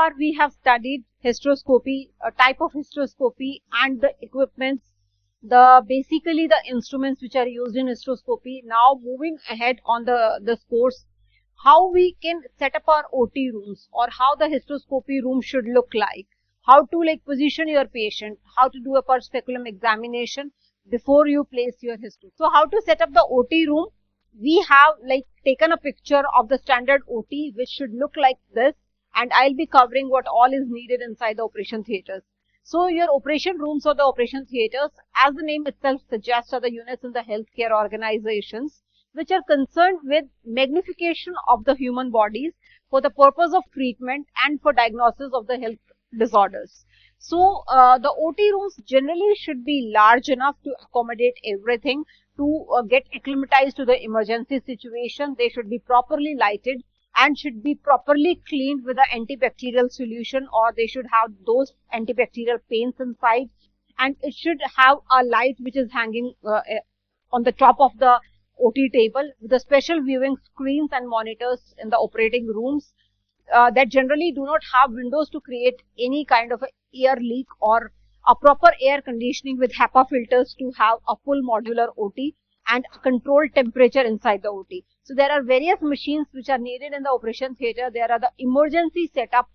far we have studied hysteroscopy, a type of hysteroscopy and the equipments, basically the instruments which are used in hysteroscopy. Now moving ahead on this course, how we can set up our OT rooms, or how the hysteroscopy room should look like, how to like position your patient, how to do a per speculum examination before you place your hysteroscope. So how to set up the OT room? We have like taken a picture of the standard OT which should look like this, and I'll be covering what all is needed inside the operation theatres. So your operation rooms or the operation theatres, as the name itself suggests, are the units in the healthcare organizations which are concerned with magnification of the human bodies for the purpose of treatment and for diagnosis of the health disorders. So the OT rooms generally should be large enough to accommodate everything, to get acclimatized to the emergency situation. They should be properly lighted and should be properly cleaned with an antibacterial solution, or they should have those antibacterial paints inside, and it should have a light which is hanging on the top of the OT table, with the special viewing screens and monitors in the operating rooms that generally do not have windows to create any kind of air leak, or a proper air conditioning with HEPA filters to have a full modular OT and a controlled temperature inside the OT. So there are various machines which are needed in the operation theatre. There are the emergency setup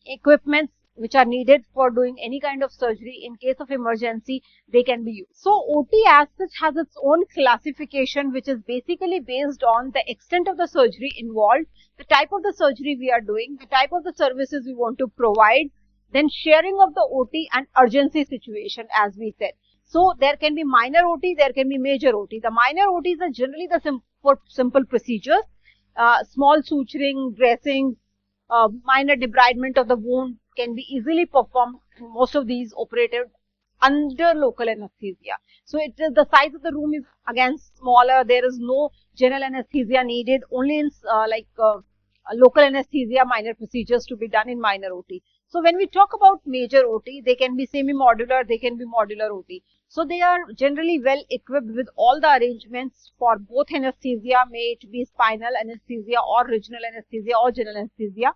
equipments which are needed for doing any kind of surgery. In case of emergency, they can be used. So OT as such has its own classification, which is basically based on the extent of the surgery involved, the type of the surgery we are doing, the type of the services we want to provide, then sharing of the OT and urgency situation, as we said. So there can be minor OT, there can be major OT. The minor OTs are generally the simple procedures, small suturing, dressing, minor debridement of the wound can be easily performed. Most of these operated under local anesthesia. So it is, the size of the room is again smaller. There is no general anesthesia needed. Only in local anesthesia, minor procedures to be done in minor OT. So when we talk about major OT, they can be semi-modular, they can be modular OT. So they are generally well equipped with all the arrangements for both anesthesia, may it be spinal anesthesia or regional anesthesia or general anesthesia.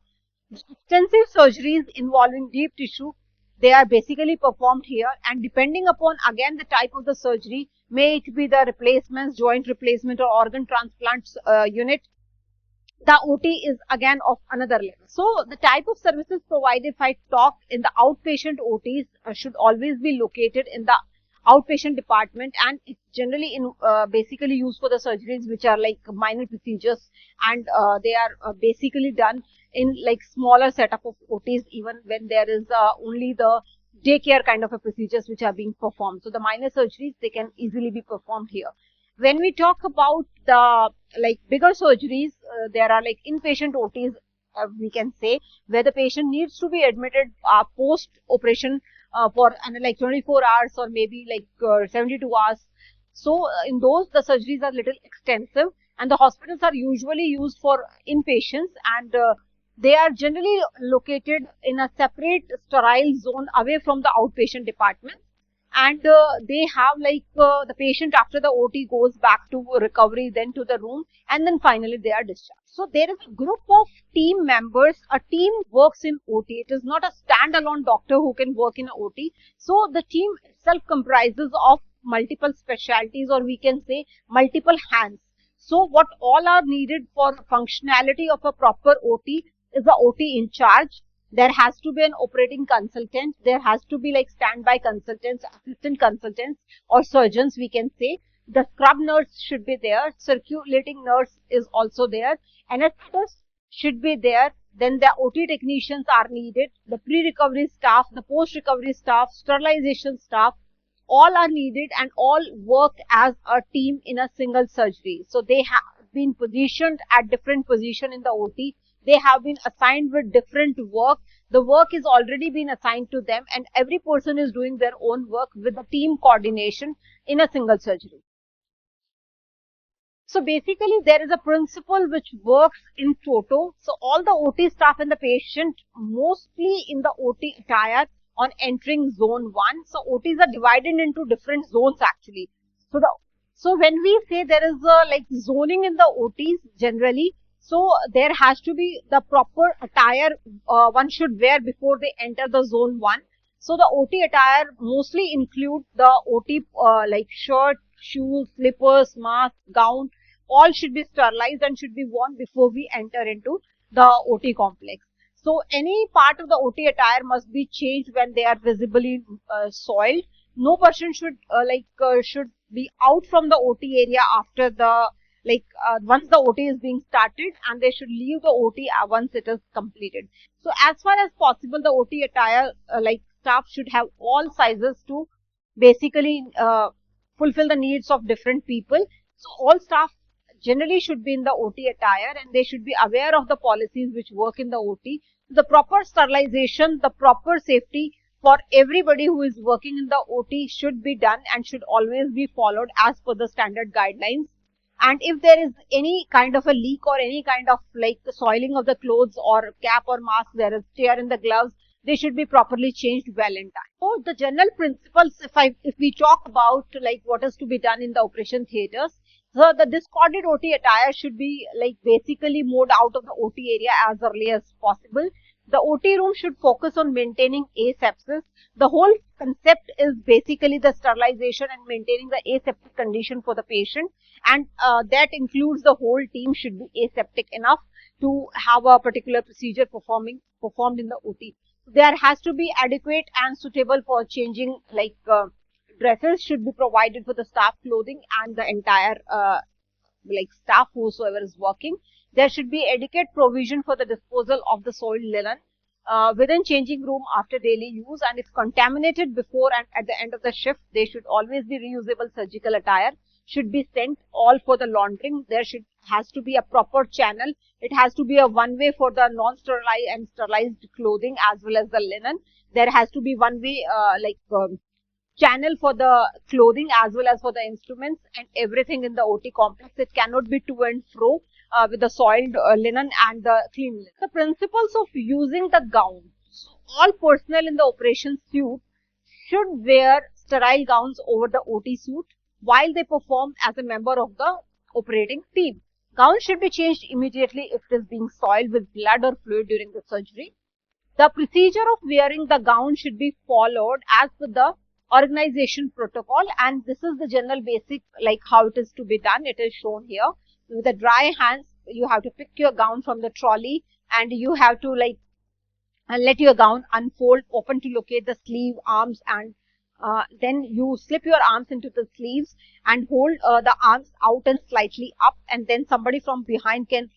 Extensive surgeries involving deep tissue, they are basically performed here, and depending upon again the type of the surgery, may it be the replacements, joint replacement or organ transplants unit, the OT is again of another level. So the type of services provided, if I talk in the outpatient OTs, should always be located in the outpatient department, and it's generally basically used for the surgeries which are like minor procedures, and they are basically done in like smaller setup of OTs, even when there is only the daycare kind of a procedures which are being performed. So the minor surgeries, they can easily be performed here. When we talk about the like bigger surgeries, there are like inpatient OTs, we can say, where the patient needs to be admitted post operation for like 24 hours or maybe like 72 hours. So in those, the surgeries are little extensive, and the hospitals are usually used for inpatients, and they are generally located in a separate sterile zone away from the outpatient department. And they have like the patient after the OT goes back to recovery, then to the room, and then finally they are discharged. So there is a group of team members. A team works in OT. It is not a standalone doctor who can work in OT. So the team itself comprises of multiple specialties, or we can say multiple hands. So what all are needed for functionality of a proper OT is the OT in charge. There has to be an operating consultant. There has to be like standby consultants, assistant consultants, or surgeons, we can say. The scrub nurse should be there. Circulating nurse is also there. Anesthetist should be there. Then the OT technicians are needed. The pre-recovery staff, the post-recovery staff, sterilization staff, all are needed, and all work as a team in a single surgery. So they have been positioned at different position in the OT. They have been assigned with different work. The work is already been assigned to them, and every person is doing their own work with the team coordination in a single surgery. So basically there is a principle which works in toto. So all the OT staff and the patient mostly in the OT attire on entering zone 1. So OTs are divided into different zones actually. So when we say there is a like zoning in the OTs generally, So there has to be the proper attire one should wear before they enter the zone 1. So the OT attire mostly include the OT like shirt, shoes, slippers, mask, gown, all should be sterilized and should be worn before we enter into the OT complex. So any part of the OT attire must be changed when they are visibly soiled. No person should should be out from the OT area after the once the OT is being started, and they should leave the OT once it is completed. So as far as possible, the OT attire staff should have all sizes to basically fulfill the needs of different people. So all staff generally should be in the OT attire, and they should be aware of the policies which work in the OT. The proper sterilization, the proper safety for everybody who is working in the OT should be done and should always be followed as per the standard guidelines. And if there is any kind of a leak or any kind of soiling of the clothes or cap or mask, there is tear in the gloves, they should be properly changed well in time. So the general principles, if we talk about what is to be done in the operation theaters, so the discarded OT attire should be basically moved out of the OT area as early as possible. The OT room should focus on maintaining asepsis. The whole concept is basically the sterilization and maintaining the aseptic condition for the patient, and that includes the whole team should be aseptic enough to have a particular procedure performed in the OT. There has to be adequate and suitable for changing dresses should be provided for the staff clothing and the entire staff whosoever is working. There should be adequate provision for the disposal of the soiled linen within changing room after daily use, and if contaminated before and at the end of the shift, they should always be reusable surgical attire should be sent all for the laundering. There has to be a proper channel. It has to be a one way for the non-sterilized and sterilized clothing as well as the linen. There has to be one way channel for the clothing as well as for the instruments and everything in the OT complex. It cannot be to and fro with the soiled linen and the clean linen. The principles of using the gown. So all personnel in the operation suite should wear sterile gowns over the OT suit while they perform as a member of the operating team. Gown should be changed immediately if it is being soiled with blood or fluid during the surgery. The procedure of wearing the gown should be followed as per the organization protocol, and this is the general basic how it is to be done. It is shown here. With the dry hands, you have to pick your gown from the trolley, and you have to let your gown unfold, open to locate the sleeve, arms, and then you slip your arms into the sleeves and hold the arms out and slightly up, and then somebody from behind can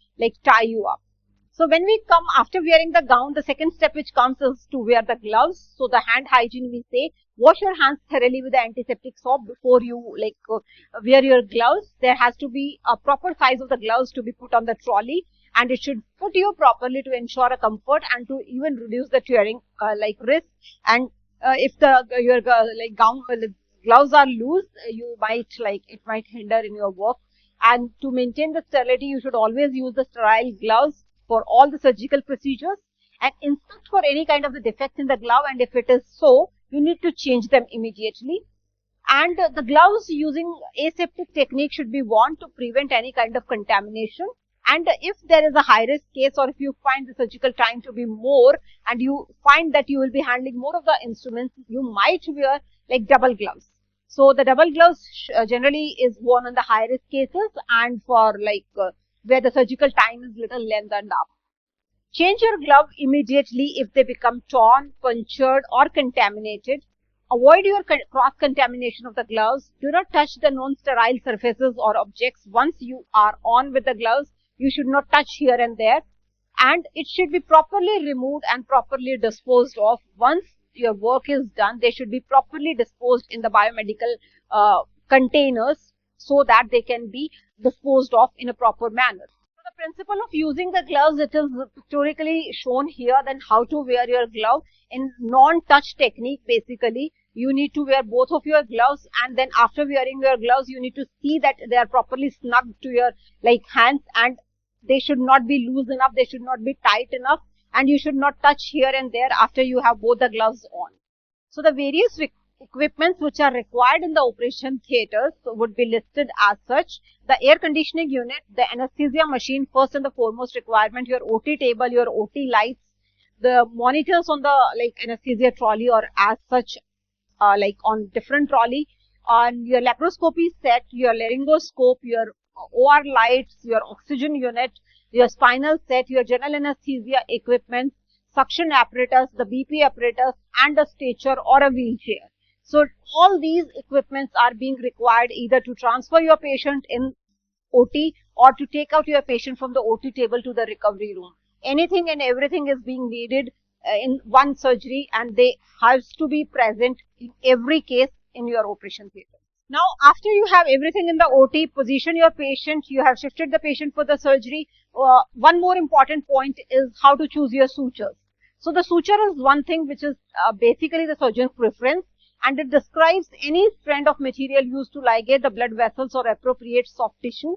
tie you up. So when we come after wearing the gown, the second step which comes is to wear the gloves. So the hand hygiene, we say, wash your hands thoroughly with the antiseptic soap before you wear your gloves. There has to be a proper size of the gloves to be put on the trolley, and it should fit you properly to ensure a comfort and to even reduce the tearing risk. And if your gown gloves are loose, you might it might hinder in your work. And to maintain the sterility, you should always use the sterile gloves for all the surgical procedures, and inspect for any kind of the defects in the glove, and if it is so, you need to change them immediately. And the gloves using aseptic technique should be worn to prevent any kind of contamination. And if there is a high risk case, or if you find the surgical time to be more and you find that you will be handling more of the instruments, you might wear double gloves. So the double gloves generally is worn on the high risk cases and for where the surgical time is little lengthened up. Change your glove immediately if they become torn, punctured or contaminated. Avoid your cross-contamination of the gloves. Do not touch the non-sterile surfaces or objects. Once you are on with the gloves, you should not touch here and there. And it should be properly removed and properly disposed of. Once your work is done, they should be properly disposed in the biomedical containers so that they can be disposed of in a proper manner. So the principle of using the gloves, it is pictorially shown here. Then how to wear your glove in non-touch technique. Basically, you need to wear both of your gloves, and then after wearing your gloves, you need to see that they are properly snug to your hands, and they should not be loose enough, they should not be tight enough, and you should not touch here and there after you have both the gloves on. So the various equipments which are required in the operation theatres would be listed as such. The air conditioning unit, the anesthesia machine, first and the foremost requirement, your OT table, your OT lights, the monitors on the anesthesia trolley or as such on different trolley, on your laparoscopy set, your laryngoscope, your OR lights, your oxygen unit, your spinal set, your general anesthesia equipment, suction apparatus, the BP apparatus, and a stretcher or a wheelchair. So all these equipments are being required either to transfer your patient in OT or to take out your patient from the OT table to the recovery room. Anything and everything is being needed in one surgery, and they have to be present in every case in your operation theatre. Now, after you have everything in the OT, position your patient, you have shifted the patient for the surgery. One more important point is how to choose your sutures. So the suture is one thing which is basically the surgeon's preference, and it describes any strand of material used to ligate the blood vessels or appropriate soft tissue.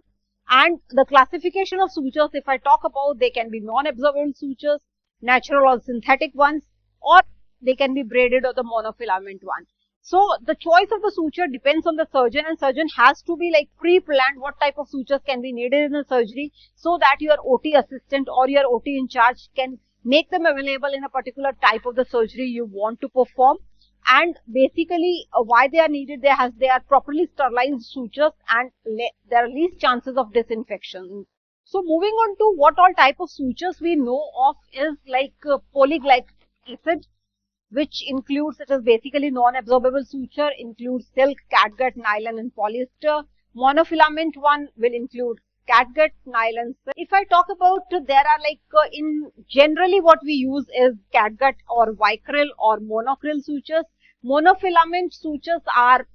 And the classification of sutures, if I talk about, they can be non-absorbent sutures, natural or synthetic ones, or they can be braided or the monofilament ones. So the choice of the suture depends on the surgeon, and surgeon has to be pre-planned what type of sutures can be needed in the surgery, so that your OT assistant or your OT in charge can make them available in a particular type of the surgery you want to perform. And basically why they are needed, they are properly sterilized sutures, and there are least chances of disinfection. So moving on to what all type of sutures we know of is polyglycolic acid, which includes, it is basically non-absorbable suture, includes silk, catgut, nylon and polyester. Monofilament one will include catgut, nylon. If I talk about, there are in generally what we use is catgut or vicryl or monocryl sutures. Monofilament sutures are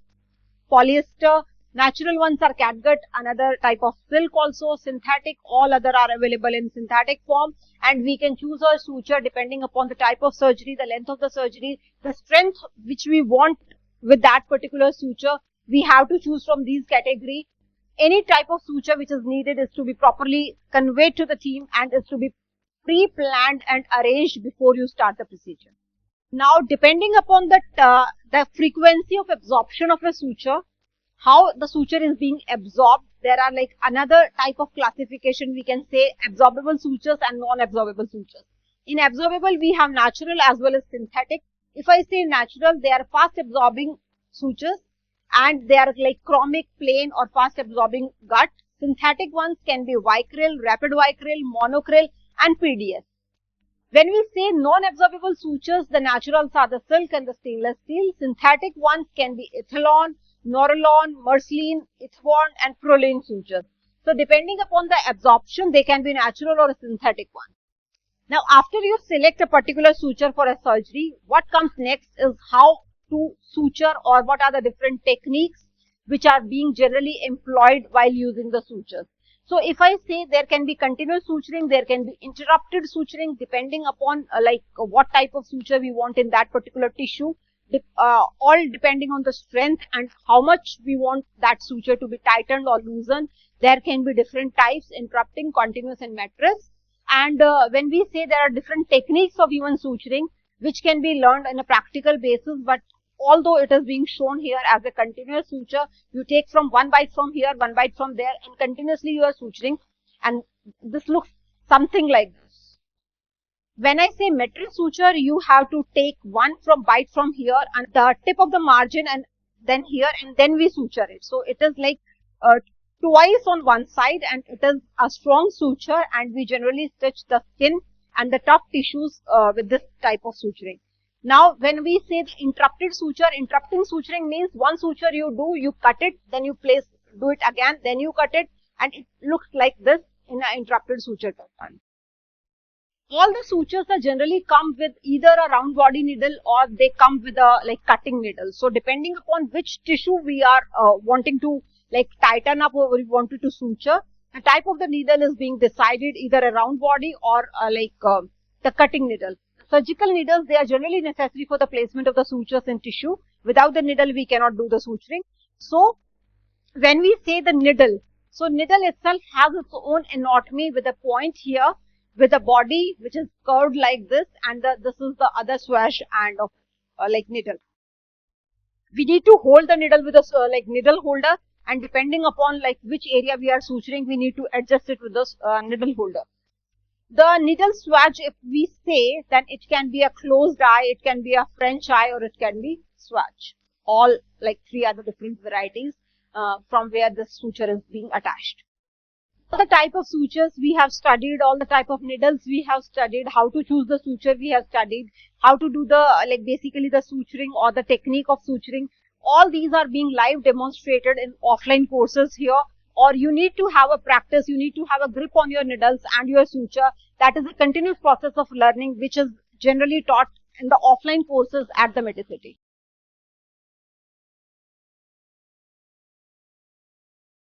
polyester, natural ones are catgut, another type of silk also, synthetic, all other are available in synthetic form, and we can choose our suture depending upon the type of surgery, the length of the surgery, the strength which we want with that particular suture. We have to choose from these category. Any type of suture which is needed is to be properly conveyed to the team and is to be pre-planned and arranged before you start the procedure. Now, depending upon the frequency of absorption of a suture, how the suture is being absorbed, there are another type of classification, we can say absorbable sutures and non-absorbable sutures. In absorbable, we have natural as well as synthetic. If I say natural, they are fast absorbing sutures, and they are chromic, plain or fast absorbing gut. Synthetic ones can be vicryl, rapid vicryl, monocryl and PDS. When we say non-absorbable sutures, the naturals are the silk and the stainless steel. Synthetic ones can be Ethalon, Norolon, Mercilene, Ithwan and Prolene sutures. So depending upon the absorption, they can be natural or a synthetic one. Now after you select a particular suture for a surgery, what comes next is how to suture, or what are the different techniques which are being generally employed while using the sutures. So if I say there can be continuous suturing, there can be interrupted suturing depending upon what type of suture we want in that particular tissue, all depending on the strength and how much we want that suture to be tightened or loosened. There can be different types, interrupting, continuous and mattress. And when we say there are different techniques of even suturing which can be learned on a practical basis, but although it is being shown here as a continuous suture, you take from one bite from here, one bite from there, and continuously you are suturing, and this looks something like this. When I say mattress suture, you have to take one bite from here and the tip of the margin, and then here, and then we suture it. So it is twice on one side, and it is a strong suture, and we generally stitch the skin and the tough tissues with this type of suturing. Now, when we say the interrupted suture, interrupting suturing means one suture you do, you cut it, then you do it again, then you cut it, and it looks like this in an interrupted suture pattern. All the sutures are generally come with either a round body needle or they come with a cutting needle. So, depending upon which tissue we are wanting to tighten up or we wanted to suture, the type of the needle is being decided, either a round body or the cutting needle. Surgical needles, they are generally necessary for the placement of the sutures in tissue. Without the needle, we cannot do the suturing. So, when we say the needle, so needle itself has its own anatomy with a point here, with a body which is curved like this, and this is the other swash end of needle. We need to hold the needle with a like needle holder, and depending upon like which area we are suturing, we need to adjust it with the needle holder. The needle swatch, if we say, then it can be a closed eye, it can be a French eye, or it can be swatch. All like three are the different varieties from where the suture is being attached. All the type of sutures we have studied, all the type of needles we have studied, how to choose the suture we have studied, how to do the like basically the suturing or the technique of suturing. All these are being live demonstrated in offline courses here, or you need to have a practice, you need to have a grip on your needles and your suture. That is a continuous process of learning which is generally taught in the offline courses at the Medicity.